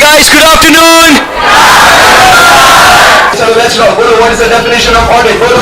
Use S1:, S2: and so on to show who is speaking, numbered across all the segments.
S1: guys, good afternoon.
S2: So let's go. Bolo, what is the definition of audit? Bolo.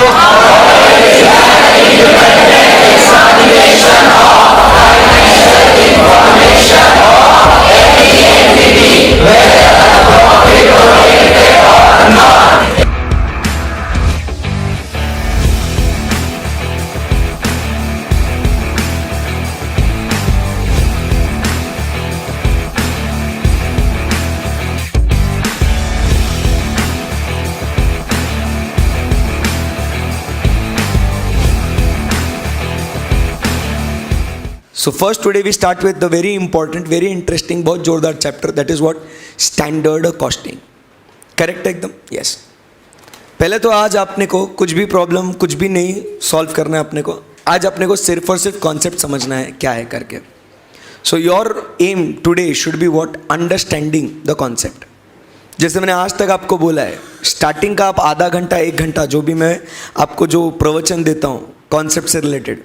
S1: So first today we start with the very important, very interesting, बहुत जोरदार chapter, that is what standard costing. Correct एकदम? Yes. पहले तो आज आपने को कुछ भी प्रॉब्लम कुछ भी नहीं सॉल्व करना है अपने को. आज अपने को सिर्फ और सिर्फ कॉन्सेप्ट समझना है क्या है करके. So your aim today should be what, understanding the concept. जैसे मैंने आज तक आपको बोला है, स्टार्टिंग का आप आधा घंटा 1 घंटा जो भी मैं आपको जो प्रवचन देता हूँ कॉन्सेप्ट से रिलेटेड,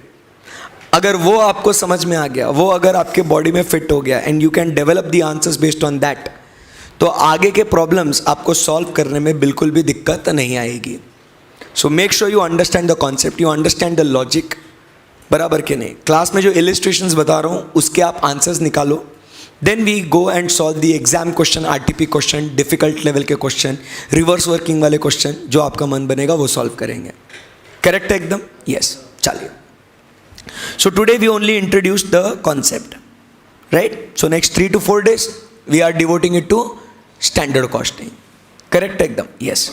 S1: अगर वो आपको समझ में आ गया, वो अगर आपके बॉडी में फिट हो गया and you can develop the answers based on that, तो आगे के प्रॉब्लम्स आपको सॉल्व करने में बिल्कुल भी दिक्कत नहीं आएगी. So make sure you understand the concept, you understand the logic. बराबर के नहीं? क्लास में जो इलिस्ट्रेशंस बता रहा हूँ उसके आप आंसर्स निकालो, then we go and solve the exam question, RTP question, difficult level के क्वेश्चन, रिवर्स वर्किंग वाले क्वेश्चन, जो आपका मन बनेगा वो सॉल्व करेंगे. करेक्ट है एकदम? यस. चलिए. So today we only introduced the concept, right? So next 3 to 4 days we are devoting it to standard costing. Correct एकदम? Yes.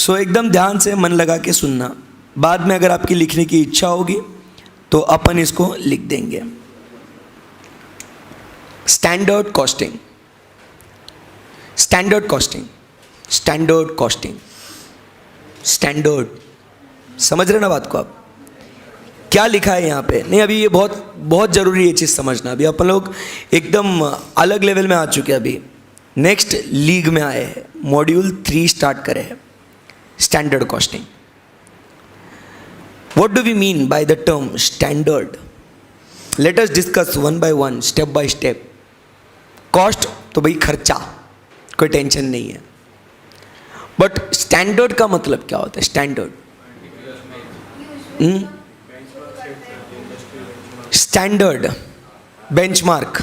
S1: So एकदम ध्यान से मन लगा के सुनना. बाद में अगर आपकी लिखने की इच्छा होगी तो अपन इसको लिख देंगे. Standard costing. Standard costing. Standard costing. Standard. समझ रहे ना बात को आप? क्या लिखा है यहाँ पे? नहीं, अभी ये बहुत बहुत ज़रूरी है चीज़ समझना. अभी अपन लोग एकदम अलग लेवल में आ चुके हैं, अभी नेक्स्ट लीग में आए हैं. मॉड्यूल 3 स्टार्ट करे हैं, standard costing. What do we mean by the term standard? Let us discuss one by one, step by step. Cost तो भाई खर्चा, कोई टेंशन नहीं है. बट स्टैंडर्ड का मतलब क्या होता है? Standard standard, benchmark.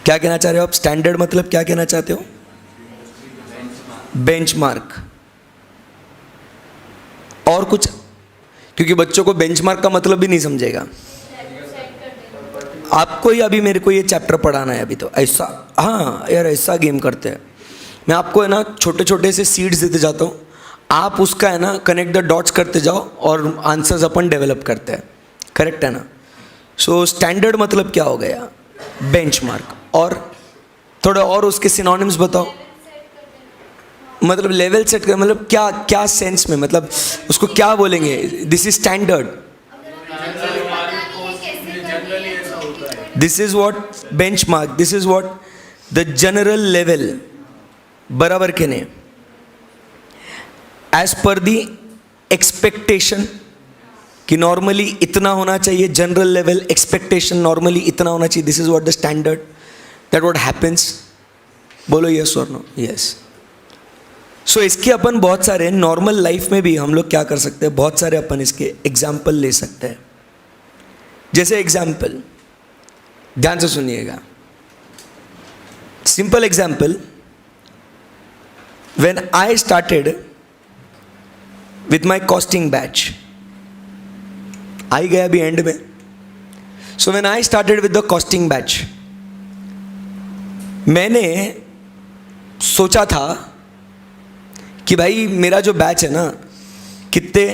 S1: क्या कहना चाह रहे हो आप? स्टैंडर्ड मतलब क्या कहना चाहते हो? बेंचमार्क. और कुछ? क्योंकि बच्चों को बेंचमार्क का मतलब भी नहीं समझेगा. आपको ही अभी मेरे को ये चैप्टर पढ़ाना है अभी, तो ऐसा, हाँ यार ऐसा गेम करते हैं. मैं आपको है ना छोटे छोटे से सीड्स देते जाता हूँ, आप उसका है ना कनेक्ट द डॉट्स करते जाओ और आंसर्स अपन डेवलप करते हैं. करेक्ट है ना? सो स्टैंडर्ड मतलब क्या हो गया? बेंचमार्क. और थोड़ा और उसके सिनोनिम्स बताओ. मतलब लेवल सेट कर, मतलब क्या क्या सेंस में, मतलब उसको क्या बोलेंगे? This is standard, this is what benchmark, this is what the general level. बराबर के नहीं? एज पर दी एक्सपेक्टेशन कि नॉर्मली इतना होना चाहिए, जनरल लेवल एक्सपेक्टेशन नॉर्मली इतना होना चाहिए. This is what the standard, that what happens. बोलो यस और नो? यस. सो इसके अपन बहुत सारे नॉर्मल लाइफ में भी हम लोग क्या कर सकते हैं, बहुत सारे अपन इसके एग्जाम्पल ले सकते हैं. जैसे एग्जाम्पल, ध्यान से सुनिएगा. Simple example, when I started with my costing batch, आई गया अभी एंड में. So when I started with the costing batch, मैंने सोचा था कि भाई मेरा जो बैच है ना कितने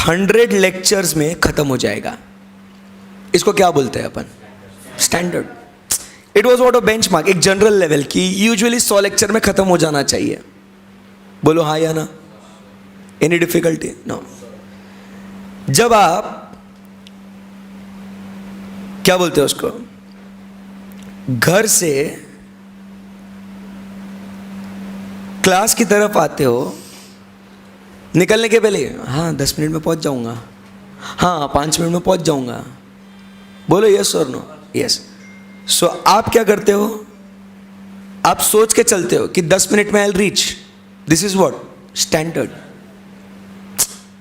S1: 100 लेक्चर्स में ख़त्म हो जाएगा. इसको क्या बोलते हैं अपन? Standard. It was what a benchmark, एक जनरल लेवल की यूजुअली 100 लेक्चर में ख़त्म हो जाना चाहिए. बोलो हाँ या ना? Any difficulty? नो. जब आप क्या बोलते हो उसको, घर से क्लास की तरफ आते हो, निकलने के पहले हाँ 10 मिनट में पहुंच जाऊंगा, हाँ 5 मिनट में पहुंच जाऊंगा. बोलो यस और नो? यस. सो आप क्या करते हो, आप सोच के चलते हो कि 10 मिनट में I will reach, this is what standard.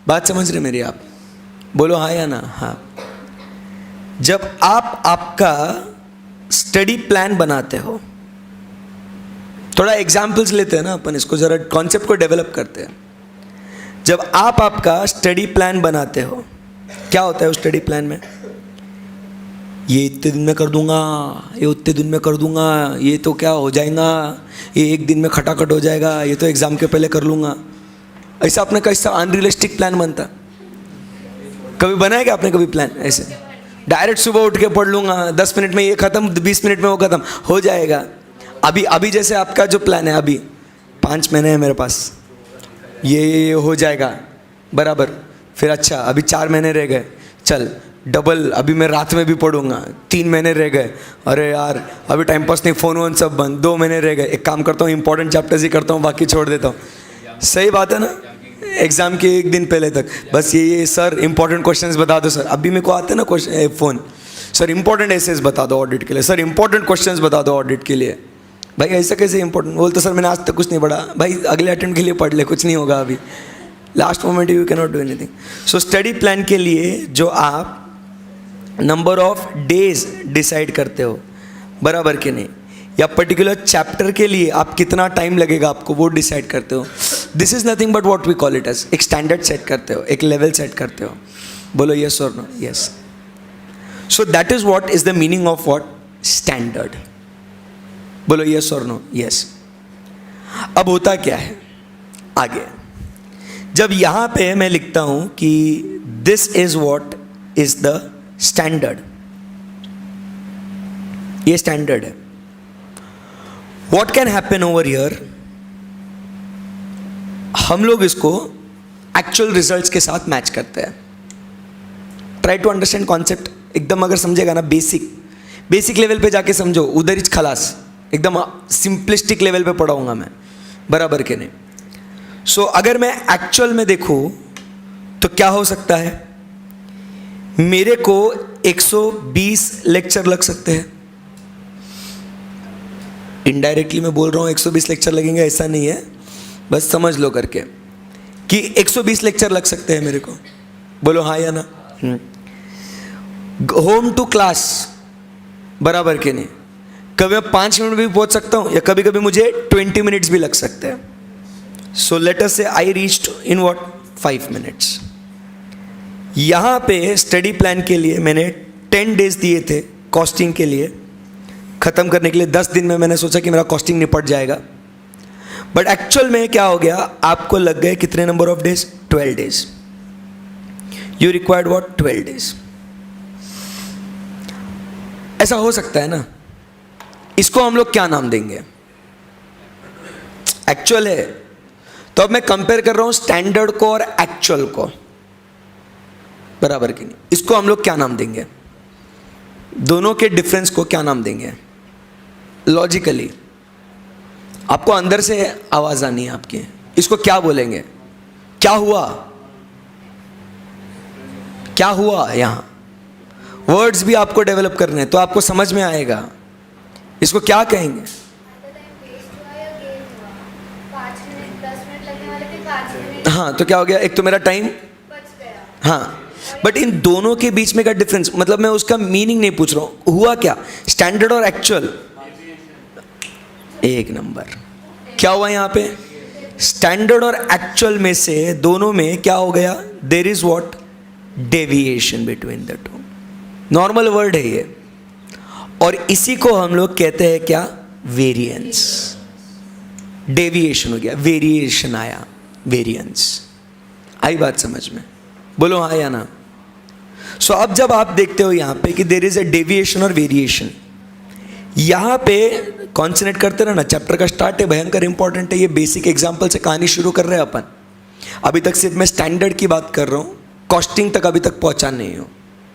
S1: बात समझ रहे मेरी आप? बोलो हाँ या ना? हाँ। जब आप आपका स्टडी प्लान बनाते हो, थोड़ा एग्जाम्पल्स लेते हैं ना अपन, इसको जरा कॉन्सेप्ट को डेवलप करते हैं। जब आप आपका स्टडी प्लान बनाते हो, क्या होता है उस स्टडी प्लान में? ये इतने दिन में कर दूंगा, ये उतने दिन में कर दूंगा, ये तो क्या हो जाएगा, ये एक दिन में खटाखट हो जाएगा, ये तो एग्ज़ाम के पहले कर लूँगा। ऐसा आपने कैसा अनरियलिस्टिक प्लान बनता? कभी बनाया क्या आपने कभी प्लान ऐसे? डायरेक्ट सुबह उठ के पढ़ लूँगा, 10 मिनट में ये ख़त्म, 20 मिनट में वो ख़त्म हो जाएगा। अभी जैसे आपका जो प्लान है, अभी 5 महीने है मेरे पास, ये हो जाएगा बराबर। फिर अच्छा अभी 4 महीने रह गए, चल डबल, अभी मैं रात में भी पढ़ूंगा। 3 महीने रह गए, अरे यार अभी टाइम पास नहीं, फ़ोन वोन सब बंद। 2 महीने रह गए, एक काम करता हूँ इंपॉर्टेंट चैप्टर्स ही करता हूँ, बाकी छोड़ देता हूँ। सही बात है ना? एग्ज़ाम के एक दिन पहले तक बस ये सर इंपॉर्टेंट क्वेश्चंस बता दो सर। अभी मेरे को आते हैं ना question phone, sir important SAs बता दो ऑडिट के लिए, सर इंपॉर्टेंट क्वेश्चंस बता दो ऑडिट के लिए। भाई ऐसा कैसे इंपॉर्टेंट? बोलते सर मैंने आज तक कुछ नहीं पढ़ा। भाई अगले अटेम्प्ट के लिए पढ़ ले, कुछ नहीं होगा अभी, last moment you can not do anything. So study plan के लिए जो आप नंबर ऑफ डेज डिसाइड करते हो, बराबर कि नहीं, या पर्टिकुलर चैप्टर के लिए आप कितना टाइम लगेगा आपको, वो डिसाइड करते हो। This is nothing but what we call it as, एक स्टैंडर्ड सेट करते हो, एक लेवल सेट करते हो। बोलो यस और no? Yes. So that is what is the meaning of what standard. बोलो यस और नो? यस। अब होता क्या है आगे, जब यहां पे मैं लिखता हूं कि this is what is the standard, ये स्टैंडर्ड है, what can happen over here, हम लोग इसको एक्चुअल रिजल्ट्स के साथ मैच करते हैं। ट्राई टू अंडरस्टैंड कॉन्सेप्ट, एकदम अगर समझेगा ना बेसिक लेवल पे जाके समझो, उधर ही खलास, एकदम सिंपलिस्टिक लेवल पे पढ़ाऊंगा मैं, बराबर के नहीं। सो अगर मैं एक्चुअल में देखूं तो क्या हो सकता है, मेरे को 120 लेक्चर लग सकते हैं। इनडायरेक्टली मैं बोल रहा हूं 120 लेक्चर लगेंगे, ऐसा नहीं है, बस समझ लो करके कि 120 लेक्चर लग सकते हैं मेरे को। बोलो हाँ या ना? होम टू क्लास, बराबर के नहीं, कभी मैं 5 मिनट भी पहुंच सकता हूं, या कभी कभी मुझे 20 मिनट्स भी लग सकते हैं। सो लेट अस से I reached in what 5 minutes. यहां पे स्टडी प्लान के लिए मैंने 10 डेज दिए थे कॉस्टिंग के लिए, ख़त्म करने के लिए। 10 दिन में मैंने सोचा कि मेरा कॉस्टिंग निपट जाएगा, बट एक्चुअल में क्या हो गया, आपको लग गए कितने number of days? 12 days. You required what? 12 days. ऐसा हो सकता है ना? इसको हम लोग क्या नाम देंगे? एक्चुअल है, तो अब मैं कंपेयर कर रहा हूं स्टैंडर्ड को और एक्चुअल को, बराबर कि नहीं। इसको हम लोग क्या नाम देंगे? दोनों के डिफरेंस को क्या नाम देंगे? लॉजिकली आपको अंदर से आवाज आनी है आपकी, इसको क्या बोलेंगे? क्या हुआ? क्या हुआ? यहां वर्ड्स भी आपको डेवलप करने हैं, तो आपको समझ में आएगा। इसको क्या कहेंगे? हाँ, तो क्या हो गया? एक तो मेरा टाइम, हाँ, बट इन दोनों के बीच में का डिफरेंस, मतलब मैं उसका मीनिंग नहीं पूछ रहा हूं, हुआ क्या? स्टैंडर्ड और एक्चुअल। एक नंबर। क्या हुआ यहां पे? स्टैंडर्ड और एक्चुअल में से दोनों में क्या हो गया? There is what? Deviation between the two. Normal word है ये, और इसी को हम लोग कहते हैं क्या? वेरिएंस। डेविएशन हो गया, वेरिएशन आया, वेरिएंस। आई बात समझ में? बोलो हाँ या ना? सो अब जब आप देखते हो यहां पे कि देयर इज अ डेविएशन और वेरिएशन, यहां पे कॉन्सेंट्रेट करते रहना। चैप्टर का स्टार्ट है, भयंकर इंपॉर्टेंट है। ये बेसिक एग्जांपल से कहानी शुरू कर रहे हैं अपन। अभी तक सिर्फ मैं स्टैंडर्ड की बात कर रहा हूं, कॉस्टिंग तक अभी तक पहुंचा नहीं हूं।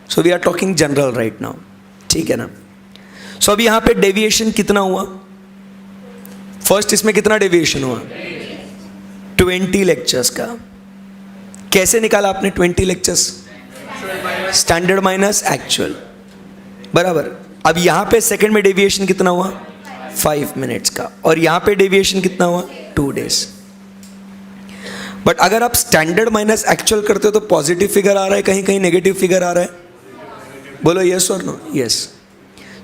S1: So we are talking general right now, ठीक है ना? सो अब यहां पे डेविएशन कितना हुआ? फर्स्ट इसमें कितना डेविएशन हुआ? 20 लेक्चर्स का। कैसे निकाला आपने 20 लेक्चर्स? स्टैंडर्ड माइनस एक्चुअल, बराबर। अब यहाँ पे सेकंड में डेविएशन कितना हुआ 5 मिनट्स का, और यहाँ पे डेविएशन कितना हुआ 2 days। बट अगर आप स्टैंडर्ड माइनस एक्चुअल करते हो तो पॉजिटिव फिगर आ रहा है, कहीं कहीं नेगेटिव फिगर आ रहा है, बोलो यस और नो। यस।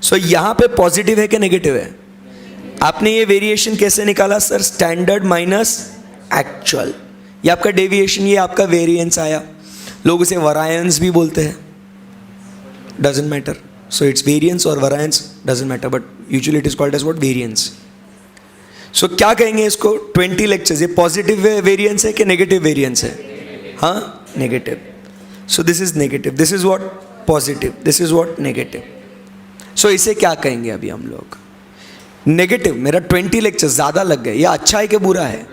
S1: सो यहाँ पे पॉजिटिव है कि नेगेटिव है? आपने ये वेरिएशन कैसे निकाला सर? स्टैंडर्ड माइनस एक्चुअल, ये आपका डेविएशन, ये आपका वेरिएंस आया। लोग इसे वरायंस भी बोलते हैं, doesn't matter. So it's variance और variance doesn't matter, but usually it is called as what? Variance. सो क्या कहेंगे इसको? 20 लेक्चर्स, ये पॉजिटिव वेरिएंस है कि नेगेटिव वेरिएंस है? हाँ, negative. So this is negative, this is what? Positive, this is what? Negative. सो इसे क्या कहेंगे अभी हम लोग? नेगेटिव। मेरा 20 लेक्चर ज़्यादा लग गए, ये अच्छा है कि बुरा है?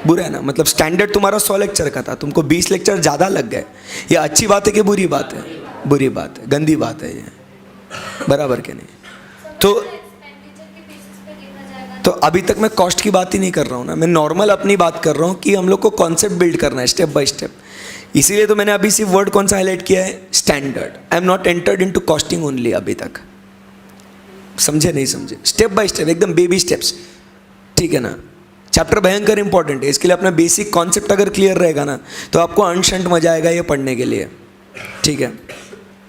S1: बुरा है ना। मतलब स्टैंडर्ड तुम्हारा 100 लेक्चर का था, तुमको 20 लेक्चर ज़्यादा लग गए, ये अच्छी बात है कि बुरी बात है? बुरी बात है, गंदी बात है ये, बराबर के नहीं? तो अभी तक मैं कॉस्ट की बात ही नहीं कर रहा हूँ ना, मैं नॉर्मल अपनी बात कर रहा हूँ कि हम लोग को कॉन्सेप्ट बिल्ड करना है स्टेप बाय स्टेप। इसीलिए तो मैंने अभी सिर्फ वर्ड कौन सा हाईलाइट किया है? Standard. I am not entered into costing only अभी तक। समझे नहीं समझे? स्टेप बाय स्टेप, एकदम बेबी स्टेप्स, ठीक है ना। चैप्टर भयंकर इंपॉर्टेंट है, इसके लिए अपना बेसिक कॉन्सेप्ट अगर क्लियर रहेगा ना तो आपको अंशंट मजा आएगा ये पढ़ने के लिए, ठीक है।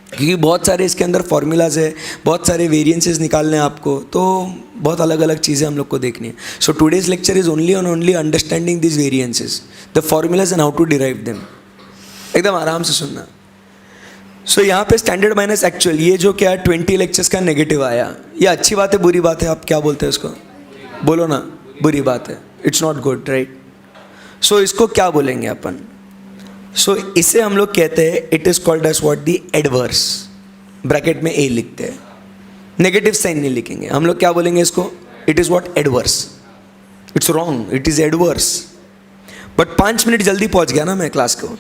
S1: क्योंकि बहुत सारे इसके अंदर फॉर्मूलाज है, बहुत सारे वेरिएंसेस निकालने हैं आपको, तो बहुत अलग अलग चीज़ें हम लोग को देखनी है। So today's lecture is only on only understanding this variances, the formulas and how to derive them. एकदम आराम से सुनना। सो यहाँ पे स्टैंडर्ड माइनस एक्चुअल, ये जो क्या है 20 लेक्चर्स का नेगेटिव आया, ये अच्छी बात है बुरी बात है? आप क्या बोलते हैं उसको? बोलो ना, बुरी बात है। It's not good, right? So इसको क्या बोलेंगे अपन? सो इसे हम लोग कहते हैं, it is called as what? The adverse. Bracket में ए लिखते हैं, नेगेटिव साइन नहीं लिखेंगे। हम लोग क्या बोलेंगे इसको? It is what? Adverse. It's wrong, it is adverse. But 5 minute जल्दी पहुंच गया ना मैं क्लास को,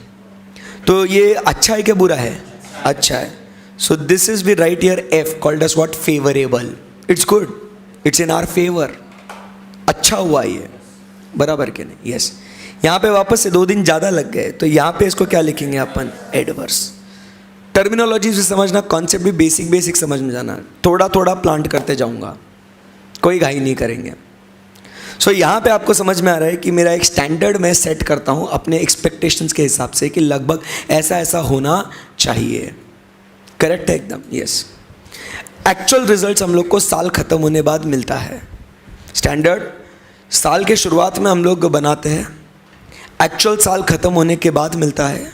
S1: तो ये अच्छा है कि बुरा है? अच्छा है। So this is we write here F called as what? Favourable. It's good, it's in our favour. अच्छा हुआ ये, बराबर के नहीं? यस। यहाँ पे वापस से 2 दिन ज़्यादा लग गए, तो यहाँ पे इसको क्या लिखेंगे अपन? एडवर्स। टर्मिनोलॉजी भी समझना, कॉन्सेप्ट भी बेसिक बेसिक समझ में जाना, थोड़ा थोड़ा प्लांट करते जाऊँगा, कोई घाई नहीं करेंगे। सो यहाँ पे आपको समझ में आ रहा है कि मेरा एक स्टैंडर्ड मैं सेट करता हूँ अपने एक्सपेक्टेशंस के हिसाब से कि लगभग ऐसा ऐसा होना चाहिए। करेक्ट है एकदम? यस। एक्चुअल रिजल्ट्स हम लोग को साल ख़त्म होने बाद मिलता है। स्टैंडर्ड साल के शुरुआत में हम लोग बनाते हैं, एक्चुअल साल ख़त्म होने के बाद मिलता है,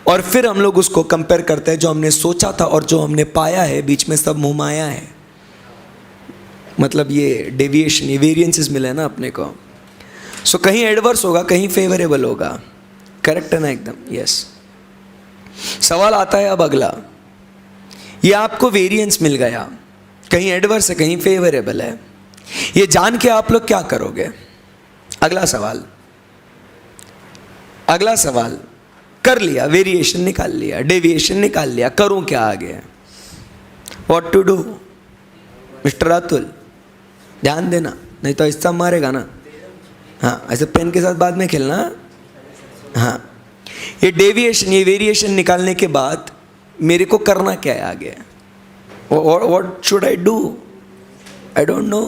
S1: और फिर हम लोग उसको कंपेयर करते हैं, जो हमने सोचा था और जो हमने पाया है, बीच में सब मुँह माया है। मतलब ये डेविएशन, ये वेरिएंसेस मिले ना अपने को। सो कहीं एडवर्स होगा, कहीं फेवरेबल होगा। करेक्ट है ना एकदम? यस। सवाल आता है अब अगला, ये आपको वेरिएंस मिल गया, कहीं एडवर्स है कहीं फेवरेबल है, ये जान के आप लोग क्या करोगे? अगला सवाल, अगला सवाल कर लिया, वेरिएशन निकाल लिया, डेविएशन निकाल लिया, करूं क्या आगे? What to do? Mister Atul ध्यान देना, नहीं तो हिस्सा मारेगा ना। हाँ, ऐसे पेन के साथ बाद में खेलना। हाँ, ये डेविएशन, ये वेरिएशन निकालने के बाद मेरे को करना क्या है आगे? What should I do? I don't know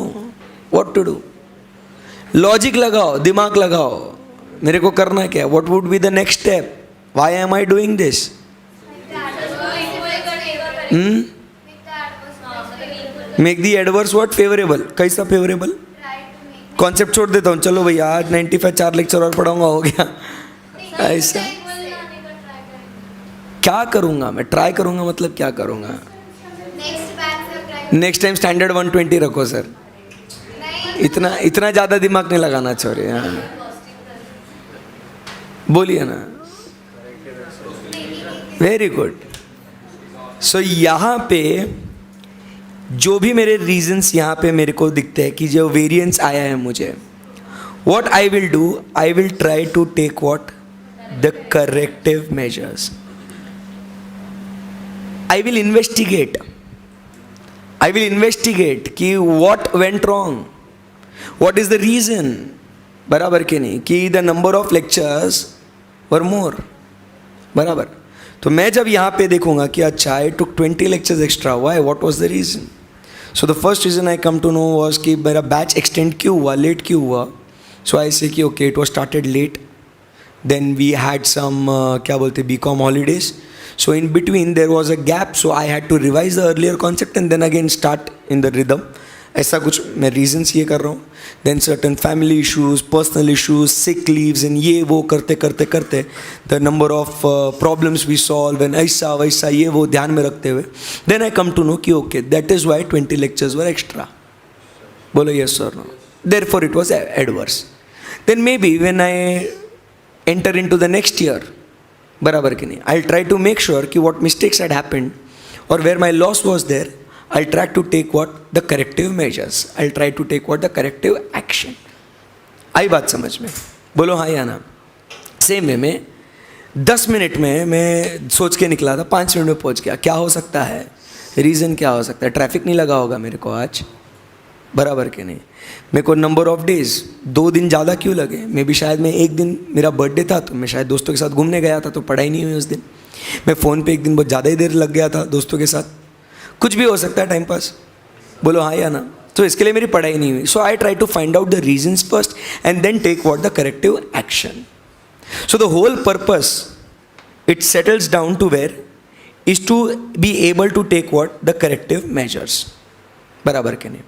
S1: what to do. Logic लगाओ, दिमाग लगाओ, मेरे को करना क्या? What would be the next step? Why am I doing this? Make the adverse what? Favourable. कैसा फेवरेबल? कॉन्सेप्ट छोड़ देता हूँ, चलो भैया आज 95 4 लेक्चर और पढ़ाऊंगा, हो गया। ऐसा क्या करूँगा मैं? ट्राई करूँगा मतलब क्या करूँगा? नेक्स्ट टाइम स्टैंडर्ड 120 रखो सर, इतना ज़्यादा दिमाग नहीं लगाना छोड़िए। हाँ बोलिए ना, वेरी गुड। सो यहाँ पे जो भी मेरे रीजंस यहाँ पे मेरे को दिखते हैं कि जो वेरिएंस आया है मुझे, what I will do, I will try to take what? The corrective measures. I will investigate, I will investigate कि what went wrong, what is the reason, बराबर के नहीं? कि the number of lectures were more, बराबर। तो मैं जब यहाँ पे देखूंगा कि अच्छा I took 20 lectures extra, why, what was the reason? So the first reason I come to know was कि मेरा बैच एक्सटेंड क्यों हुआ, लेट क्यों हुआ. सो आई से कि okay it was started late, then we had some क्या बोलते BCom holidays. So in between there was a gap, so I had to revise the earlier concept and then again start in the rhythm. ऐसा कुछ मैं reasons ये कर रहा हूँ. Then certain family issues, personal issues, sick leaves and ये वो करते करते करते the number of problems we solve and ऐसा वैसा ये वो ध्यान में रखते हुए then I come to know कि okay that is why 20 lectures were extra. बोलो यस और no. Therefore it was adverse. Then maybe when I enter into the next year, बराबर कि नहीं, I try to make sure कि what mistakes had happened और where my loss was there, I'll try to take what the corrective measures. I'll try to take what the corrective action. आई बात समझ में? बोलो हाँ या ना. सेम वे में 10 मिनट में मैं सोच के निकला था, 5 मिनट में पहुंच गया. क्या हो सकता है? रीज़न क्या हो सकता है? ट्रैफिक नहीं लगा होगा मेरे को आज, बराबर के नहीं. मेरे को नंबर ऑफ डेज 2 दिन ज़्यादा क्यों लगे? मे भी शायद मैं एक दिन मेरा बर्थडे था तो मैं शायद दोस्तों के साथ घूमने गया था तो पढ़ाई नहीं हुई उस दिन. मैं फ़ोन पे एक दिन बहुत ज़्यादा ही देर लग गया था दोस्तों के साथ. कुछ भी हो सकता है, टाइम पास. बोलो हाँ या ना. तो इसके लिए मेरी पढ़ाई नहीं हुई. So I try to find out the reasons first and then take what the corrective action. So the whole purpose it settles down to where is to be able to take what the corrective measures. बराबर के नहीं.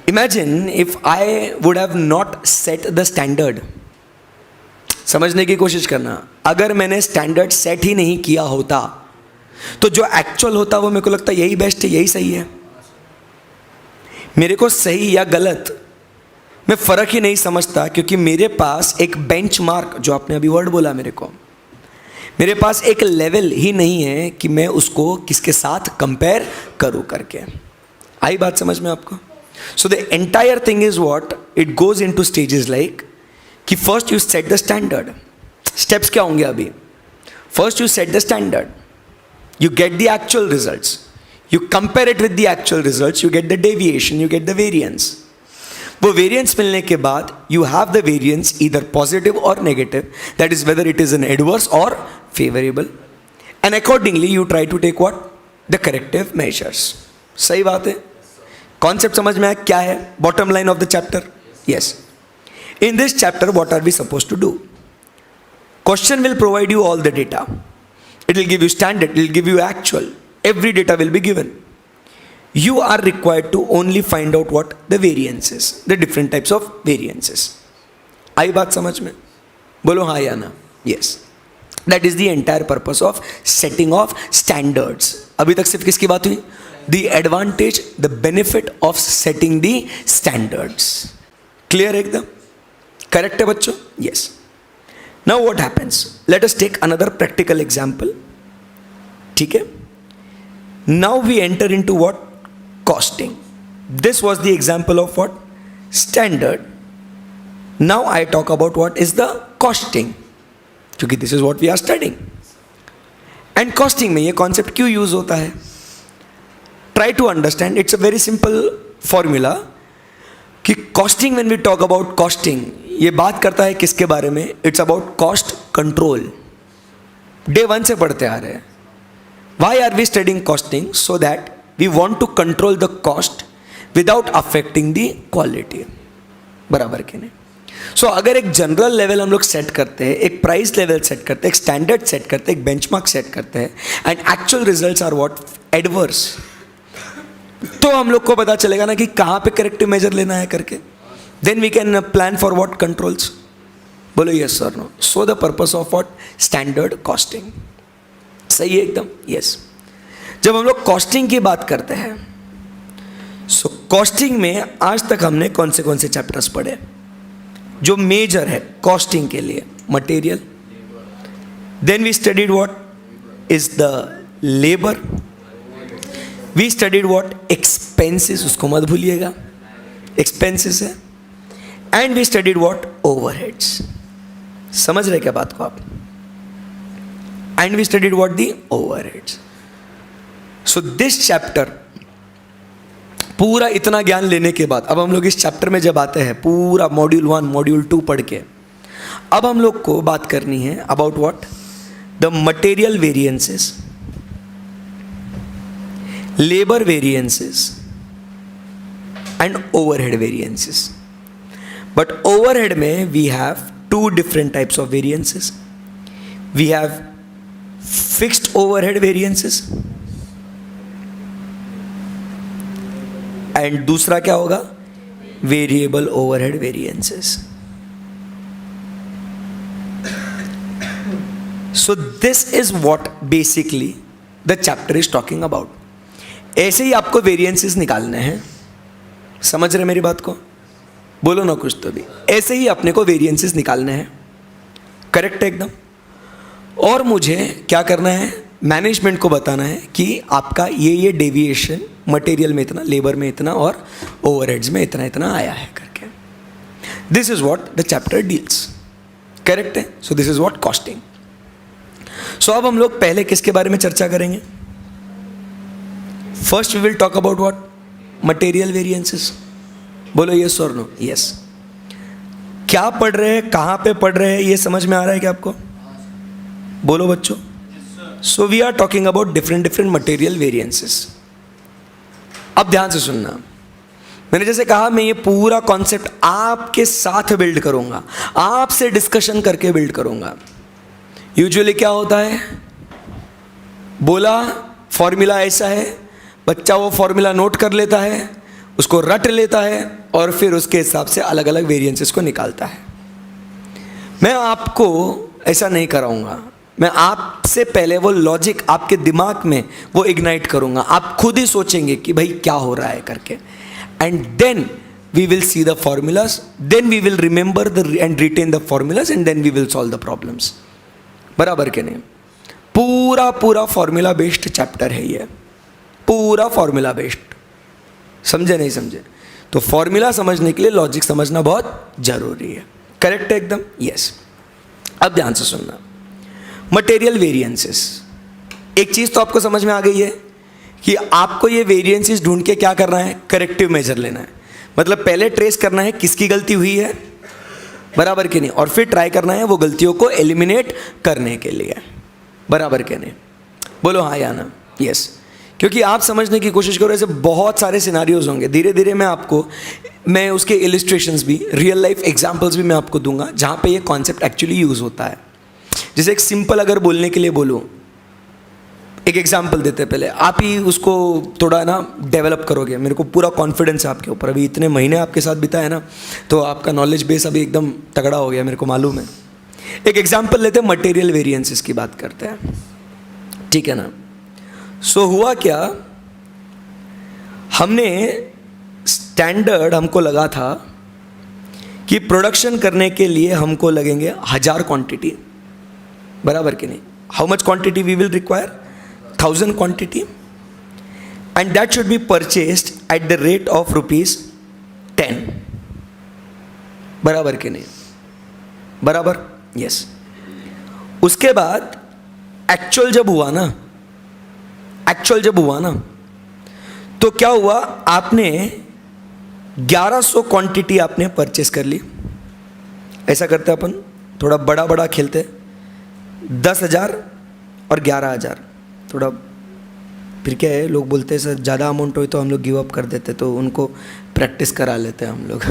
S1: Imagine if I would have not set the standard. समझने की कोशिश करना. अगर मैंने standard set ही नहीं किया होता तो जो एक्चुअल होता वो मेरे को लगता है यही बेस्ट है, यही सही है. मेरे को सही या गलत मैं फ़र्क ही नहीं समझता क्योंकि मेरे पास एक बेंचमार्क, जो आपने अभी वर्ड बोला मेरे को, मेरे पास एक लेवल ही नहीं है कि मैं उसको किसके साथ कंपेयर करूं करके. आई बात समझ में आपको? So the entire thing is what it goes into stages like कि first you set the standard. Steps क्या होंगे अभी? First you set the standard, you get the actual results, you compare it with the actual results, you get the deviation, you get the variance. वो variance मिलने के बाद you have the variance either positive or negative, that is whether it is an adverse or favorable, and accordingly you try to take what? The corrective measures. सही बात है. Concept समझ में आया क्या है? Bottom line of the chapter? Yes. In this chapter what are we supposed to do? Question will provide you all the data. It will give you standard, it will give you actual. Every data will be given. You are required to only find out what the variances, the different types of variances. आई बात समझ में? बोलो हाँ या ना. Yes. That is the entire purpose of setting of standards. अभी तक सिर्फ किसकी बात हुई? The advantage, the benefit of setting the standards. Clear एकदम? Correct है बच्चों? Yes. Now what happens? Let us take another practical example. ठीक है? Now we enter into what? Costing. This was the example of what? Standard. Now I talk about what is the costing. क्योंकि this is what we are studying. And costing में ये concept क्यों use होता है? Try to understand. It's a very simple formula. कि costing, when we talk about costing, ये बात करता है किसके बारे में? It's about cost control. Day 1 से पढ़ते आ रहे हैं. Why are we studying costing? So that we want to control the cost without affecting the quality. बराबर के नहीं. सो अगर एक जनरल लेवल हम लोग सेट करते हैं, एक प्राइस लेवल सेट करते हैं, एक स्टैंडर्ड सेट करते हैं, एक बेंचमार्क सेट करते हैं, and actual results are what? Adverse, तो हम लोग को पता चलेगा ना कि कहाँ पे करेक्टिव मेजर लेना है करके. Then we can plan for what controls? बोलो yes or no. So the purpose of what? Standard costing. सही है एकदम? Yes. जब हम लोग कॉस्टिंग की बात करते हैं, सो कॉस्टिंग में आज तक हमने कौन से चैप्टर्स पढ़े जो मेजर है कॉस्टिंग के लिए? Material. Then we studied what is the labour. We studied what? Expenses. उसको मत भूलिएगा, एक्सपेंसेस है. And we studied what? Overheads. समझ रहे क्या बात को आप? And we studied what? The overheads. So this chapter, पूरा इतना ज्ञान लेने के बाद अब हम लोग इस चैप्टर में जब आते हैं, पूरा मॉड्यूल 1 मॉड्यूल 2 पढ़ के, अब हम लोग को बात करनी है about what? The material variances, labour variances and overhead variances. But overhead में we have two different types of variances. We have fixed overhead variances and दूसरा क्या होगा, variable overhead variances. So this is what basically the chapter is talking about. ऐसे ही आपको variances निकालने हैं. समझ रहे मेरी बात को? बोलो ना कुछ तो भी. ऐसे ही अपने को वेरिएंसेस निकालने हैं. करेक्ट है एकदम. और मुझे क्या करना है, मैनेजमेंट को बताना है कि आपका ये डेविएशन मटेरियल में इतना, लेबर में इतना और ओवरहेड्स में इतना इतना आया है करके. This is what the chapter deals. Correct है. So this is what costing. सो अब हम लोग पहले किसके बारे में चर्चा करेंगे? First we will talk about what, material variances. बोलो यस और नो. यस. क्या पढ़ रहे हैं, कहां पे पढ़ रहे हैं, ये समझ में आ रहा है क्या आपको? बोलो बच्चों. So we are talking about different material variances. अब ध्यान से सुनना. मैंने जैसे कहा, मैं ये पूरा कॉन्सेप्ट आपके साथ बिल्ड करूंगा, आपसे डिस्कशन करके बिल्ड करूंगा. यूजुअली क्या होता है, बोला फॉर्मूला ऐसा है, बच्चा वो फॉर्मूला नोट कर लेता है, उसको रट लेता है और फिर उसके हिसाब से अलग अलग वेरिएंसेस को निकालता है. मैं आपको ऐसा नहीं कराऊंगा. मैं आपसे पहले वो लॉजिक आपके दिमाग में वो इग्नाइट करूंगा. आप खुद ही सोचेंगे कि भाई क्या हो रहा है करके. And then we will see the formulas, then we will remember the and retain the formulas and then we will solve the problems. बराबर के नहीं? पूरा फॉर्मूला बेस्ड चैप्टर है ये. पूरा फॉर्मूला बेस्ड. समझे नहीं समझे? तो फॉर्मूला समझने के लिए लॉजिक समझना बहुत जरूरी है. करेक्ट है एकदम. यस. अब ध्यान से सुनना. मटेरियल वेरिएंसेस, एक चीज तो आपको समझ में आ गई है कि आपको ये वेरिएंसेस ढूंढ के क्या करना है, करेक्टिव मेजर लेना है. मतलब पहले ट्रेस करना है किसकी गलती हुई है, बराबर के नहीं, और फिर ट्राई करना है वो गलतियों को एलिमिनेट करने के लिए. बराबर के नहीं? बोलो हाँ या ना. यस. क्योंकि आप समझने की कोशिश करो, ऐसे बहुत सारे सिनारियोज होंगे. धीरे धीरे मैं उसके इलिस्ट्रेशंस भी, रियल लाइफ एग्जांपल्स भी मैं आपको दूंगा जहाँ पे ये कॉन्सेप्ट एक्चुअली यूज़ होता है. जैसे एक सिंपल अगर बोलने के लिए बोलूँ, एक एग्जांपल देते हैं. पहले आप ही उसको थोड़ा ना डेवलप करोगे. मेरे को पूरा कॉन्फिडेंस है आपके ऊपर. अभी इतने महीने आपके साथ बिताए ना, तो आपका नॉलेज बेस अभी एकदम तगड़ा हो गया, मेरे को मालूम है. एक एग्जांपल लेते हैं, मटेरियल वेरिएंसेस की बात करते हैं. ठीक है ना? सो हुआ क्या, हमने स्टैंडर्ड हमको लगा था कि प्रोडक्शन करने के लिए हमको लगेंगे 1000 क्वांटिटी. बराबर कि नहीं? How much quantity we will require? 1000 quantity. And that should be purchased at the rate of ₹10. बराबर कि नहीं? बराबर. यस. उसके बाद एक्चुअल जब हुआ ना, तो क्या हुआ, आपने 1100 क्वांटिटी आपने परचेस कर ली. ऐसा करते अपन, थोड़ा बड़ा खेलते. 10,000 और 11,000. थोड़ा फिर क्या है, लोग बोलते हैं सर ज़्यादा अमाउंट हो तो हम लोग गिव अप कर देते, तो उनको प्रैक्टिस करा लेते हैं हम लोग.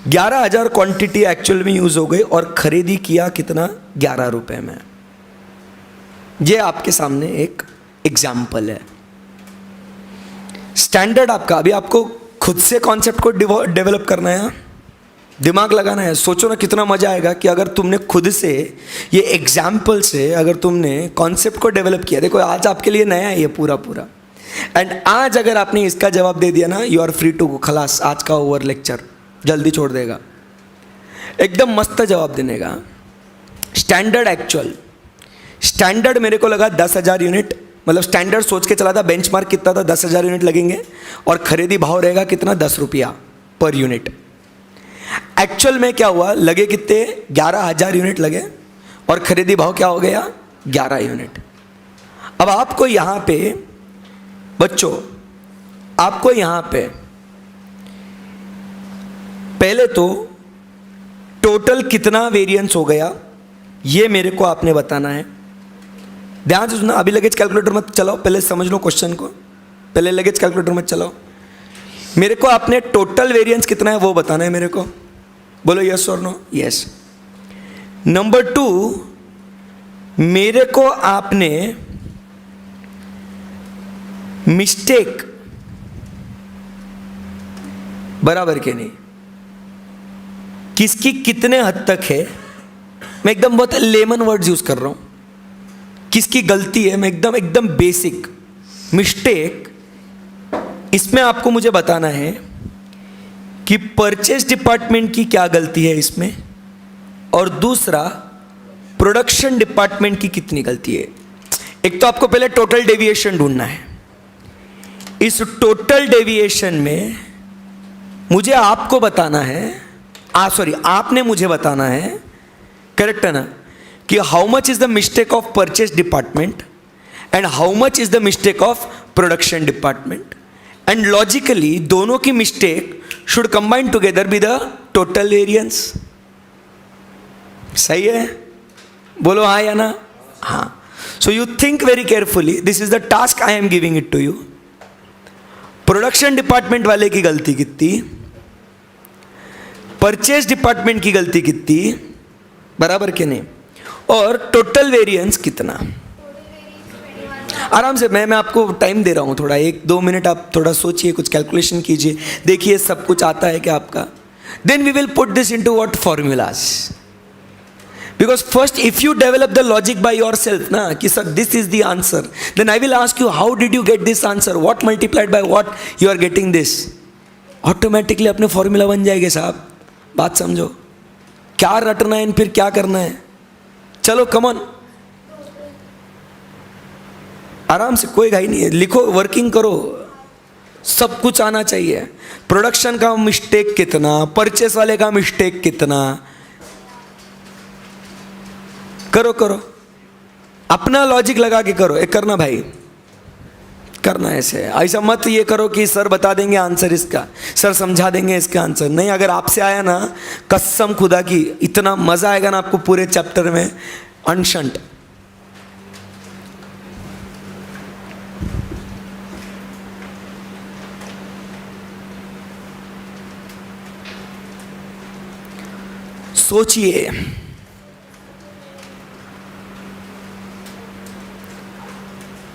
S1: 11,000 क्वांटिटी एक्चुअल में यूज़ हो गई और ख़रीदी किया कितना, ₹11 में. ये आपके सामने एक एग्जाम्पल है. स्टैंडर्ड आपका, अभी आपको खुद से कॉन्सेप्ट को डेवलप करना है, दिमाग लगाना है. सोचो ना कितना मजा आएगा कि अगर तुमने खुद से ये एग्जाम्पल से अगर तुमने कॉन्सेप्ट को डेवलप किया. देखो आज आपके लिए नया है ये पूरा. एंड आज अगर आपने इसका जवाब दे दिया ना, you are free to go. खलास, आज का ओवर लेक्चर जल्दी छोड़ देगा. एकदम मस्त जवाब देने का. Standard actual. स्टैंडर्ड मेरे को लगा 10,000 यूनिट, मतलब स्टैंडर्ड सोच के चला था. बेंचमार्क कितना था, 10,000 यूनिट लगेंगे और खरीदी भाव रहेगा कितना, ₹10 पर यूनिट. एक्चुअल में क्या हुआ, लगे कितने, 11,000 यूनिट लगे और खरीदी भाव क्या हो गया, 11 यूनिट. अब आपको यहां पे बच्चों, आपको यहां पे पहले तो टोटल कितना वेरिएंस हो गया ये मेरे को आपने बताना है। ध्यान से सुनना, अभी लगेज कैलकुलेटर मत चलाओ, पहले समझ लो क्वेश्चन को, पहले लगेज कैलकुलेटर मत चलाओ। मेरे को आपने टोटल वेरिएंस कितना है वो बताना है मेरे को। बोलो यस और नो। यस। नंबर 2, मेरे को आपने मिस्टेक बराबर के नहीं, किसकी कितने हद तक है, मैं एकदम बहुत लेमन वर्ड्स यूज कर रहा हूं, किसकी गलती है, मैं एकदम बेसिक मिस्टेक, इसमें आपको मुझे बताना है कि परचेज डिपार्टमेंट की क्या गलती है इसमें, और दूसरा प्रोडक्शन डिपार्टमेंट की कितनी गलती है। एक तो आपको पहले टोटल डेविएशन ढूंढना है। इस टोटल डेविएशन में मुझे आपको बताना है, आपने मुझे बताना है, करेक्ट है ना, कि how much is the mistake of purchase department and how much is the mistake of production department, and logically दोनों की mistake should combine together be the total variance. सही है? बोलो हाँ या ना? हाँ। So you think very carefully, this is the task I am giving it to you. Production department वाले की गलती कितनी, परचेज डिपार्टमेंट की गलती कितनी, बराबर के नहीं, और टोटल वेरिएंस कितना। आराम से, मैं आपको टाइम दे रहा हूं थोड़ा, 1-2 मिनट आप थोड़ा सोचिए, कुछ कैलकुलेशन कीजिए, देखिए सब कुछ आता है क्या आपका। Then we will put this into what formulas, because first if you develop the logic by yourself ना, कि sir this is the answer, then I will ask you how did you get this answer, what multiplied by what you are getting this, automatically अपने formula बन जाएंगे साहब। बात समझो, क्या रटना है फिर क्या करना है। चलो कम ऑन, आराम से, कोई घाई नहीं है, लिखो, वर्किंग करो, सब कुछ आना चाहिए। प्रोडक्शन का मिस्टेक कितना, परचेस वाले का मिस्टेक कितना, करो करो, अपना लॉजिक लगा के करो। एक करना भाई, करना ऐसे, ऐसा मत ये करो कि सर बता देंगे आंसर इसका, सर समझा देंगे इसका आंसर। नहीं, अगर आपसे आया ना, कसम खुदा की इतना मजा आएगा ना आपको पूरे चैप्टर में, अनशंट। सोचिए,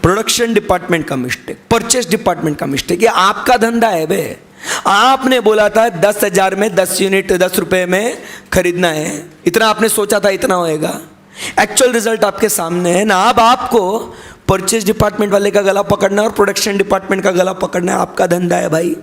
S1: प्रोडक्शन डिपार्टमेंट का मिस्टेक, परचेस डिपार्टमेंट का मिस्टेक, ये आपका धंधा है बे। आपने बोला था 10,000 में 10 यूनिट 10 रुपए में खरीदना है, इतना आपने सोचा था इतना होएगा, एक्चुअल रिजल्ट आपके सामने है ना। अब आपको परचेस डिपार्टमेंट वाले का गला पकड़ना है और प्रोडक्शन डिपार्टमेंट का गला पकड़ना है, आपका धंधा है भाई।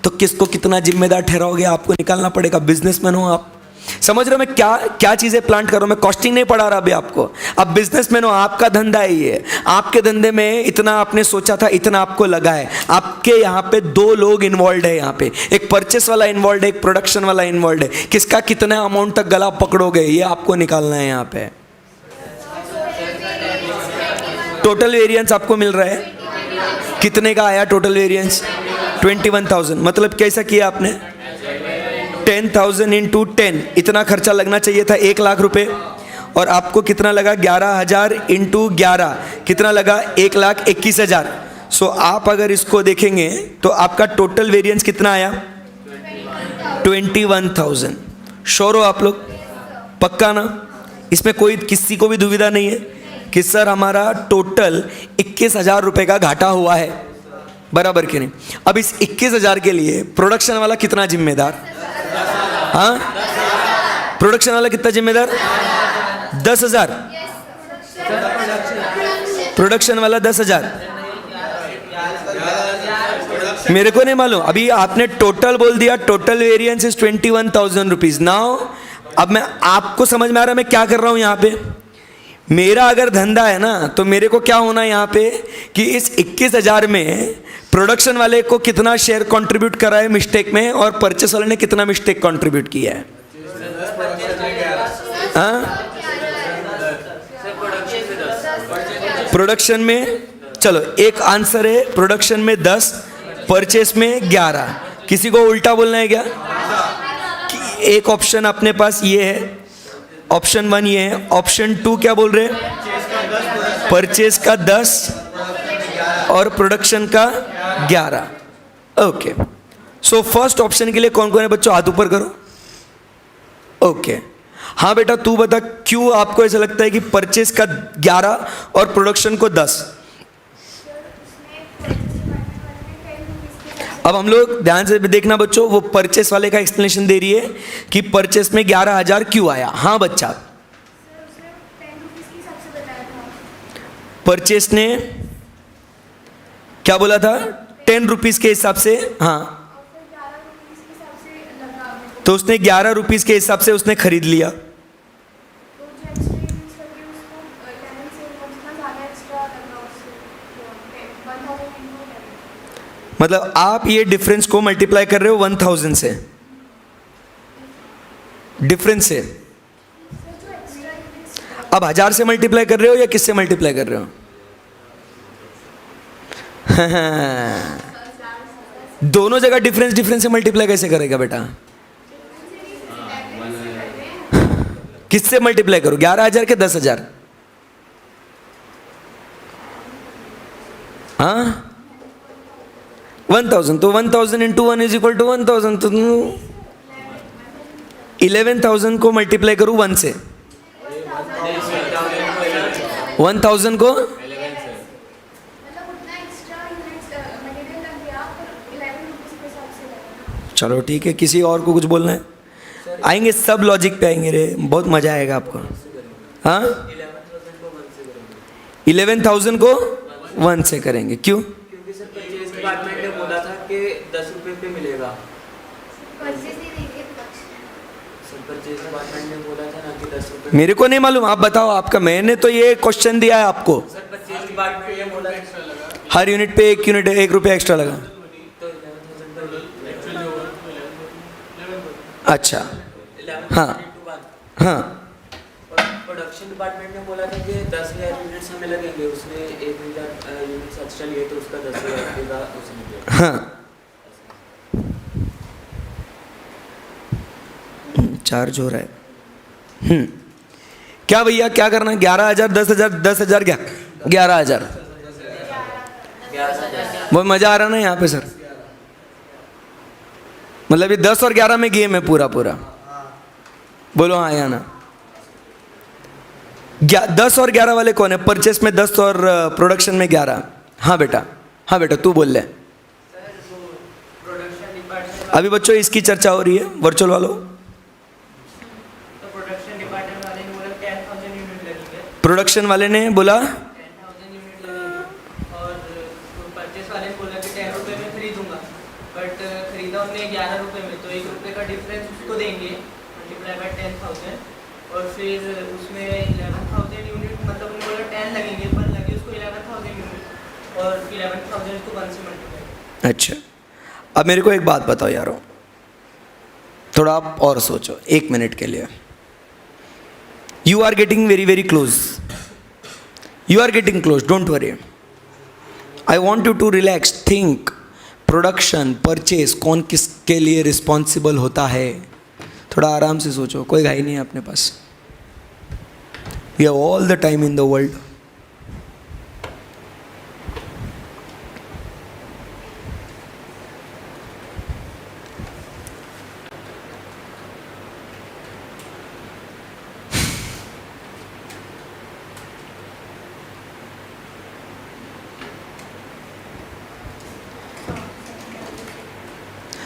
S1: तो किसको कितना जिम्मेदार ठहराओगे, आपको निकालना पड़ेगा। बिजनेसमैन हो आप, समझ रहे हो मैं क्या चीजें प्लान कर रहा हूं। मैं कॉस्टिंग नहीं पढ़ा रहा अभी आपको, अब बिजनेसमैन हो, आपका धंधा है ये। आपके धंधे में इतना आपने सोचा था, इतना आपको लगा है। आपके यहाँ पे 2 लोग इन्वॉल्व है, यहाँ पे एक परचेस वाला इन्वॉल्व है, एक प्रोडक्शन वाला इन्वॉल्व है। किसका कितना अमाउंट तक गला पकड़ोगे, ये आपको निकालना है। यहाँ पे टोटल वेरिएंस आपको मिल रहा है, कितने का आया टोटल वेरिएंस? 21,000। मतलब कैसा किया आपने? 10,000 इंटू 10, इतना खर्चा लगना चाहिए था 1 लाख रुपए, और आपको कितना लगा? 11,000 इंटू 11 कितना लगा? 1,21,000। सो आप अगर इसको देखेंगे तो आपका टोटल वेरिएंस कितना आया? 21,000। श्योर हो आप लोग? पक्का ना? इसमें कोई किसी को भी दुविधा नहीं है कि सर हमारा टोटल 21,000 रुपए का घाटा हुआ है, बराबर कि नहीं। अब इस 21,000 के लिए प्रोडक्शन वाला कितना जिम्मेदार? हाँ, प्रोडक्शन वाला कितना जिम्मेदार? 10,000। प्रोडक्शन वाला 10,000। मेरे को नहीं मालूम, अभी आपने टोटल बोल दिया, total variance is 21,000 rupees. Now अब मैं आपको समझ में आ रहा है मैं क्या कर रहा हूं यहाँ पे। मेरा अगर धंधा है ना, तो मेरे को क्या होना है यहाँ पे कि इस 21,000 में प्रोडक्शन वाले को कितना शेयर कंट्रीब्यूट करा है मिस्टेक में, और परचेस वाले ने कितना मिस्टेक कंट्रीब्यूट किया है। हाँ, प्रोडक्शन में, चलो एक आंसर है, प्रोडक्शन में 10, परचेस में 11। किसी को उल्टा बोलना है क्या? एक ऑप्शन अपने पास ये है, ऑप्शन 1 ये है। ऑप्शन 2 क्या बोल रहे हैं? परचेज का 10 और प्रोडक्शन का 11। ओके, सो फर्स्ट ऑप्शन के लिए कौन कौन है बच्चों, हाथ ऊपर करो। ओके, हाँ बेटा तू बता, क्यों आपको ऐसा लगता है कि परचेज का 11 और प्रोडक्शन को 10? अब हम लोग ध्यान से देखना बच्चों, वो परचेस वाले का एक्सप्लेनेशन दे रही है कि परचेस में 11,000 क्यों आया। हाँ बच्चा, परचेस ने क्या बोला था? 10 रुपीज़ के हिसाब से। हाँ, तो उसने 11 रुपीज़ के हिसाब से उसने खरीद लिया। मतलब आप ये डिफरेंस को मल्टीप्लाई कर रहे हो 1000 से, डिफरेंस से। अब 1000 से मल्टीप्लाई कर रहे हो या किससे मल्टीप्लाई कर रहे हो? दोनों जगह डिफरेंस डिफरेंस से मल्टीप्लाई कैसे करेगा बेटा? किससे मल्टीप्लाई करो, 11,000 के 10,000? हाँ, 1000, तो 1000 इंटू 1 इज इक्वल टू 1000, तो 11,000 को मल्टीप्लाई करूँ 1 से, 1000 को चलो ठीक है, किसी और को कुछ बोलना है? आएंगे सब लॉजिक पे आएंगे रे, बहुत मजा आएगा आपको। हाँ, 11,000 को 1 से करेंगे, क्यों?
S3: क्योंकि सर परचेज डिपार्टमेंट ने बोला था कि 10 रुपये पे मिलेगा। सर परचेज डिपार्टमेंट ने बोला था ना कि 10 रुपये।
S1: मेरे को नहीं मालूम, आप बताओ आपका। मैंने तो ये क्वेश्चन दिया है आपको।
S3: सर परचेज डिपार्टमेंट ने बोला
S1: हर यूनिट पे 1 यूनिट 1 रुपया एक्स्ट्रा लगा।
S3: तो 11,000
S1: अच्छा, हाँ हाँ,
S3: और प्रोडक्शन डिपार्टमेंट ने बोला था कि 10,000 यूनिट्स हमें लगेंगे, उसने 1,000 यूनिट्स एक्स्ट्रा लिए तो उसका 10,000 रुपये का उसने दिया।
S1: हाँ, चार्ज हो रहा है। क्या भैया क्या करना है? 11,000 10,000 10,000 क्या 11,000? बहुत मजा आ रहा ना यहाँ पे सर। मतलब ये 10 और 11 में गेम है पूरा पूरा। बोलो हाँ या ना। 10 और 11 वाले कौन है? परचेस में 10 और प्रोडक्शन में 11। हाँ बेटा, हाँ बेटा तू बोल ले। अभी बच्चों इसकी चर्चा हो रही है वर्चुअल वालों। प्रोडक्शन वाले ने बोला
S4: 10,000 यूनिट और परचेस वाले ने बोला कि 10 रुपये में खरीदूंगा, बट खरीदा उन्होंने 11 रुपये में, तो 1 रुपये का डिफरेंस उसको देंगे मल्टीप्लाई बाय 10,000, और फिर उसमें 11,000 यूनिट, मतलब उन्होंने बोला 10 लगेंगे पर लगे उसको 11,000 यूनिट, और 11,000 को 1 से मल्टीप्लाई।
S1: अच्छा, अब मेरे को एक बात बताओ यारो, थोड़ा आप और सोचो 1 मिनट के लिए। You are getting very very close. You are getting close. Don't worry. I want you to relax. Think. Production, purchase, कौन किसके लिए रिस्पॉन्सिबल होता है? थोड़ा आराम से सोचो, कोई घाई नहीं है अपने पास। We have all the time in the world.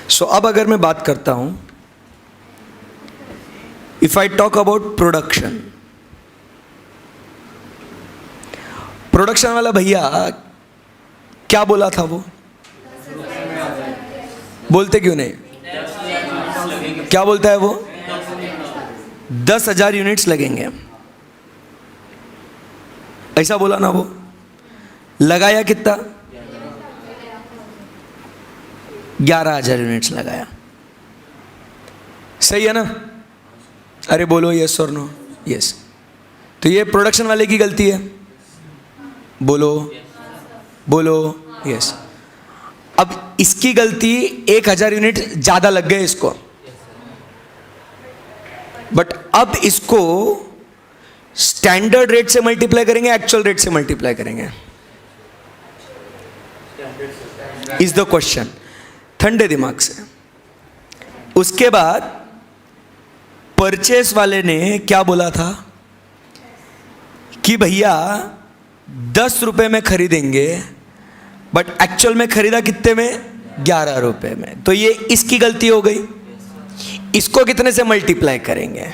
S1: सो अब अगर मैं बात करता हूं, if I talk about production, production वाला भैया क्या बोला था? वो बोलते क्यों नहीं? क्या बोलता है वो? 10,000 यूनिट्स लगेंगे, ऐसा बोला ना वो। लगाया कितना? 11,000 यूनिट्स लगाया। सही है ना? अरे बोलो यस और नो। यस। तो ये प्रोडक्शन वाले की गलती है? बोलो बोलो यस। अब इसकी गलती 1,000 यूनिट ज़्यादा लग गए इसको। बट अब इसको स्टैंडर्ड रेट से मल्टीप्लाई करेंगे, एक्चुअल रेट से मल्टीप्लाई करेंगे, इज द क्वेश्चन। ठंडे दिमाग से। उसके बाद परचेस वाले ने क्या बोला था कि भैया 10 रुपए में खरीदेंगे, बट एक्चुअल में खरीदा कितने में, 11 रुपए में। तो ये इसकी गलती हो गई। इसको कितने से मल्टीप्लाई करेंगे,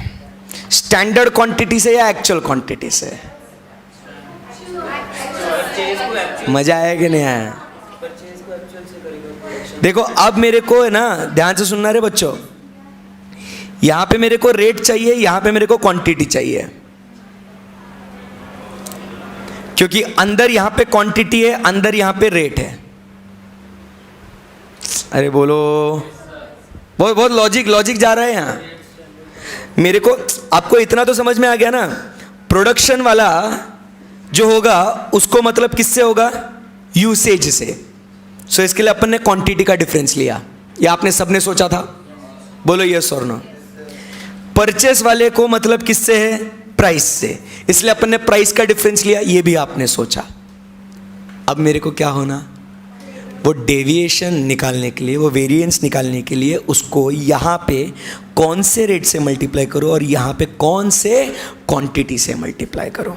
S1: स्टैंडर्ड क्वांटिटी से या एक्चुअल क्वांटिटी से? मजा आया कि नहीं आया?
S3: परचेज को एक्चुअल से करेंगे, प्रोडक्शन
S1: देखो अब मेरे को है ना, ध्यान से सुनना रे बच्चों, यहां पे मेरे को रेट चाहिए, यहां पे मेरे को क्वांटिटी चाहिए, क्योंकि अंदर यहां पे क्वांटिटी है, अंदर यहां पे रेट है। अरे बोलो, बहुत बहुत लॉजिक जा रहा है यहां मेरे को। आपको इतना तो समझ में आ गया ना, प्रोडक्शन वाला जो होगा उसको मतलब किससे होगा, यूसेज से। सो इसके लिए अपन ने क्वांटिटी का डिफरेंस लिया, या आपने सबने सोचा था? बोलो यस और नो। परचेस वाले को मतलब किससे है, प्राइस से, इसलिए अपन ने प्राइस का डिफरेंस लिया, ये भी आपने सोचा। अब मेरे को क्या होना, वो डेविएशन निकालने के लिए, वो वेरिएंस निकालने के लिए उसको यहाँ पे कौन से रेट से मल्टीप्लाई करो और यहाँ पे कौन से क्वांटिटी से मल्टीप्लाई करो।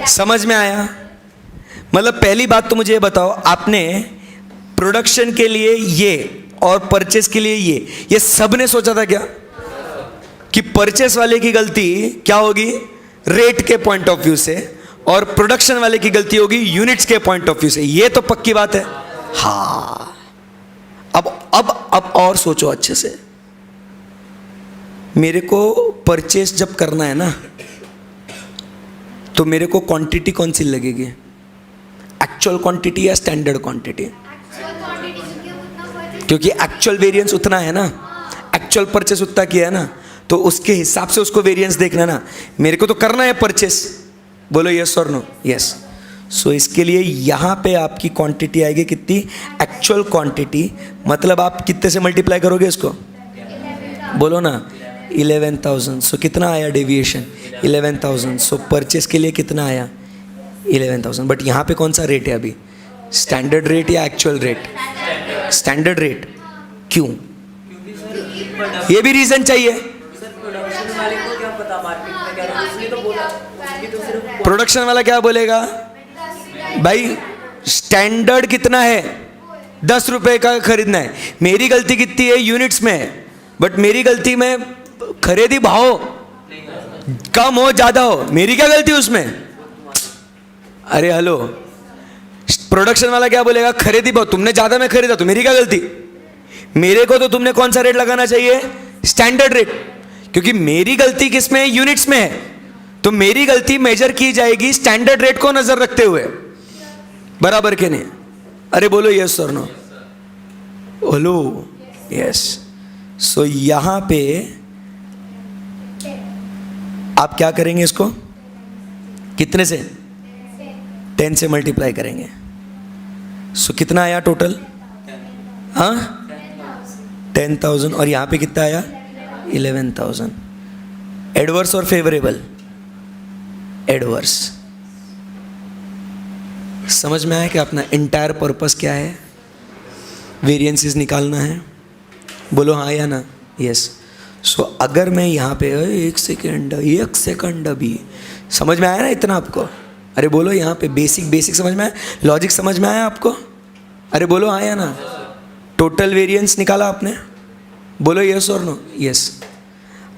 S1: समझ में आया? मतलब पहली बात तो मुझे ये बताओ, आपने प्रोडक्शन के लिए ये और परचेस के लिए ये सब ने सोचा था क्या कि परचेस वाले की गलती क्या होगी, रेट के पॉइंट ऑफ व्यू से, और प्रोडक्शन वाले की गलती होगी यूनिट्स के पॉइंट ऑफ व्यू से? ये तो पक्की बात है। हाँ, अब और सोचो अच्छे से। मेरे को परचेस जब करना है ना, तो मेरे को क्वांटिटी कौन सी लगेगी, एक्चुअल क्वांटिटी या स्टैंडर्ड क्वांटिटी? क्योंकि एक्चुअल वेरिएंस उतना है ना, एक्चुअल परचेस उतना किया है ना, तो उसके हिसाब से उसको वेरिएंस देखना ना। मेरे को तो करना है परचेस, बोलो यस और नो? यस। सो इसके लिए यहाँ पे आपकी क्वांटिटी आएगी कितनी, एक्चुअल क्वांटिटी। मतलब आप कितने से मल्टीप्लाई करोगे इसको, बोलो ना, 11,000। सो कितना आया डेविएशन, 11,000। सो परचेस के लिए कितना आया, 11,000। बट यहाँ पे कौन सा रेट है अभी, स्टैंडर्ड रेट या एक्चुअल रेट? Standard rate. क्यों? ये भी रीजन चाहिए।
S3: सर प्रोडक्शन वाले को क्या पता मार्केट में क्या है, उसने तो बोला, उसकी तो सिर्फ
S1: प्रोडक्शन वाला क्या बोलेगा, भाई स्टैंडर्ड कितना है, 10 रुपए का खरीदना है, मेरी गलती कितनी है, यूनिट्स में है, बट मेरी गलती में खरीदी भाव कम हो ज्यादा हो, मेरी क्या गलती उसमें? अरे हेलो, प्रोडक्शन वाला क्या बोलेगा, खरीदी भाव तुमने ज्यादा में खरीदा तो मेरी क्या गलती? मेरे को तो तुमने कौन सा रेट लगाना चाहिए, स्टैंडर्ड रेट, क्योंकि मेरी गलती किस में है, यूनिट्स में है। तो मेरी गलती मेजर की जाएगी स्टैंडर्ड रेट को नजर रखते हुए, बराबर के नहीं? अरे बोलो यस और नो? Hello, yes. सो यहां पे आप क्या करेंगे, इसको कितने से, 10 से मल्टीप्लाई करेंगे। सो कितना आया टोटल, हाँ 10,000, और यहां पे कितना आया, 11,000। एडवर्स और फेवरेबल, एडवर्स। समझ में आया कि अपना इंटायर पर्पस क्या है, वेरिएंसेस निकालना है? बोलो हाँ या ना? यस। सो अगर मैं यहाँ पे एक सेकंड अभी, समझ में आया ना इतना आपको? अरे बोलो यहाँ पे बेसिक समझ में आया, लॉजिक समझ में आया आपको? अरे बोलो हाँ या ना? टोटल वेरिएंस निकाला आपने, बोलो यस और नो? यस।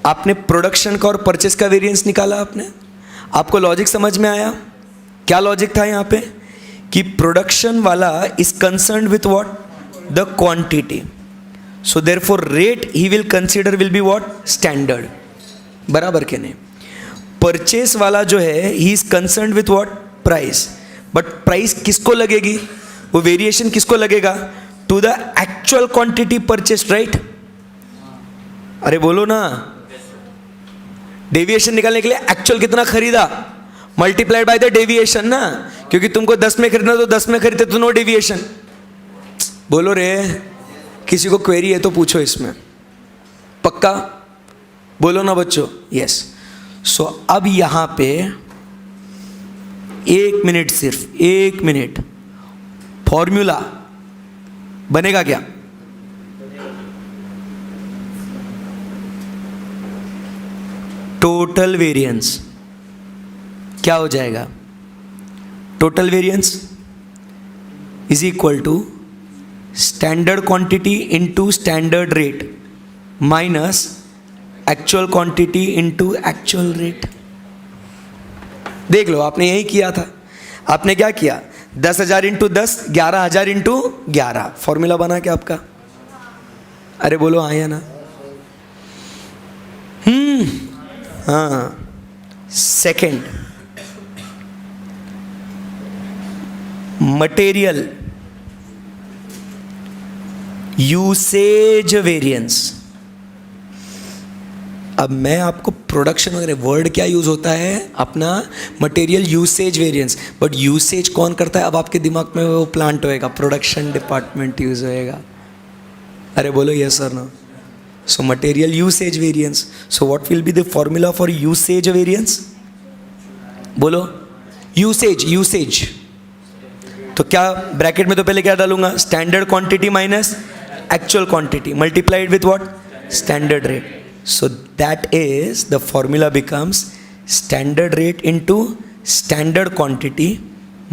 S1: आपने प्रोडक्शन का और परचेस का वेरिएंस निकाला आपने, आपको लॉजिक समझ में आया? क्या लॉजिक था यहाँ पे कि प्रोडक्शन वाला is concerned with what, the quantity, so therefore rate he will consider will be what, standard, बराबर के नहीं? परचेस वाला जो है he is concerned with what, price, but price किसको लगेगी, वो वेरिएशन किसको लगेगा, to the actual quantity purchase, right? अरे बोलो ना, डेविएशन निकालने के लिए एक्चुअल कितना खरीदा मल्टीप्लाइड बाय द डेविएशन ना, क्योंकि तुमको 10 में खरीदना तो 10 में खरीदते तो नो डेविएशन। बोलो रे, किसी को क्वेरी है तो पूछो इसमें, पक्का बोलो ना बच्चों, यस। सो अब यहाँ पे 1 मिनट, सिर्फ 1 मिनट, फॉर्मूला बनेगा क्या? टोटल वेरिएंस क्या हो जाएगा? Total variance is equal to standard quantity into standard rate minus actual quantity into actual rate. देख लो, आपने यही किया था। आपने क्या किया? 10,000 इंटू 10, 11,000 इंटू 11, फॉर्मूला बना क्या आपका? अरे बोलो हाँ या ना? हाँ। Second, material usage variance. अब मैं आपको प्रोडक्शन वगैरह वर्ड क्या यूज होता है अपना, material usage variance, but usage कौन करता है? अब आपके दिमाग में वो प्लांट होएगा, प्रोडक्शन डिपार्टमेंट यूज होएगा। अरे बोलो यस और no? So material usage variance. So what will be the formula for usage variance? बोलो यूसेज। तो क्या ब्रैकेट में तो पहले क्या डालूंगा? Standard quantity minus actual quantity multiplied with what? Standard rate. So that is, the formula becomes standard rate into standard quantity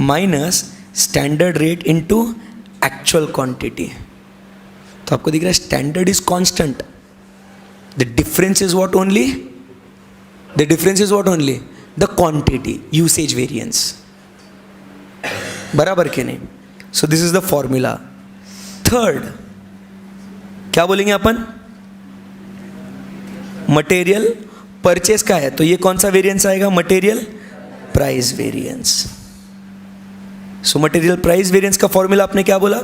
S1: minus standard rate into actual quantity. तो आपको दिख रहा है standard is constant. The difference is what only? The difference is what only? The quantity, usage variance. बराबर के नहीं? So this is the formula. Third, क्या बोलेंगे अपन? मटेरियल परचेस का है, तो ये कौन सा वेरिएंस आएगा? Material price variance. So material price variance का फॉर्मूला आपने क्या बोला?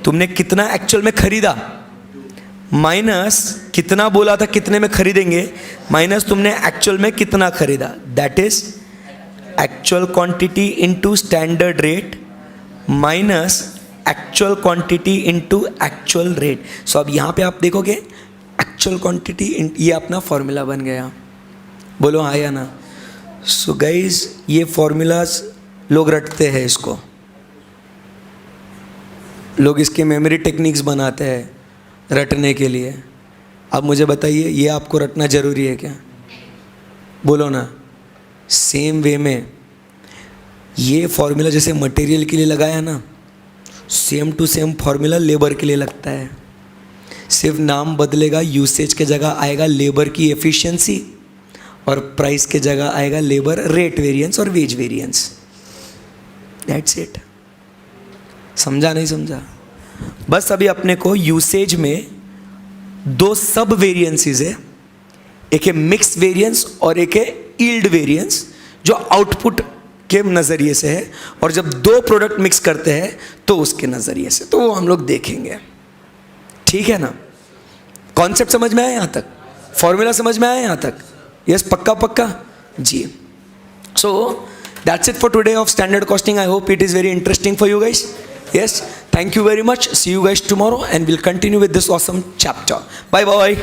S1: तुमने कितना एक्चुअल में खरीदा माइनस कितना बोला था कितने में खरीदेंगे, माइनस तुमने एक्चुअल में कितना खरीदा, that is actual quantity into standard rate minus actual quantity into actual rate. So अब यहाँ पे आप देखोगे एक्चुअल क्वांटिटी, ये अपना फॉर्मूला बन गया। बोलो हाँ या ना? सो गाइज, ये फॉर्मूलाज लोग रटते हैं, इसको लोग इसके मेमोरी टेक्निक्स बनाते हैं रटने के लिए। अब मुझे बताइए, ये आपको रटना ज़रूरी है क्या? बोलो ना। सेम वे में ये फॉर्मूला जैसे मटेरियल के लिए लगाया ना, same to same formula labour के लिए लगता है। सिर्फ नाम बदलेगा, यूसेज के जगह आएगा लेबर की एफिशिएंसी और प्राइस के जगह आएगा लेबर रेट वेरिएंस और वेज वेरिएंस। That's it. समझा नहीं समझा? बस अभी अपने को यूसेज में 2 सब वेरिएंसेस है, एक है मिक्स वेरिएंस और एक है यील्ड वेरिएंस, जो आउटपुट के नज़रिए से है, और जब 2 प्रोडक्ट मिक्स करते हैं तो उसके नज़रिए से, तो वो हम लोग देखेंगे। ठीक है ना? कॉन्सेप्ट समझ में आया यहाँ तक? फॉर्मूला समझ में आया यहाँ तक? यस, पक्का जी। So that's it for today of standard costing. I hope it is very interesting for you guys. Yes, thank you very much. See you guys tomorrow and will continue with this awesome chapter. Bye bye.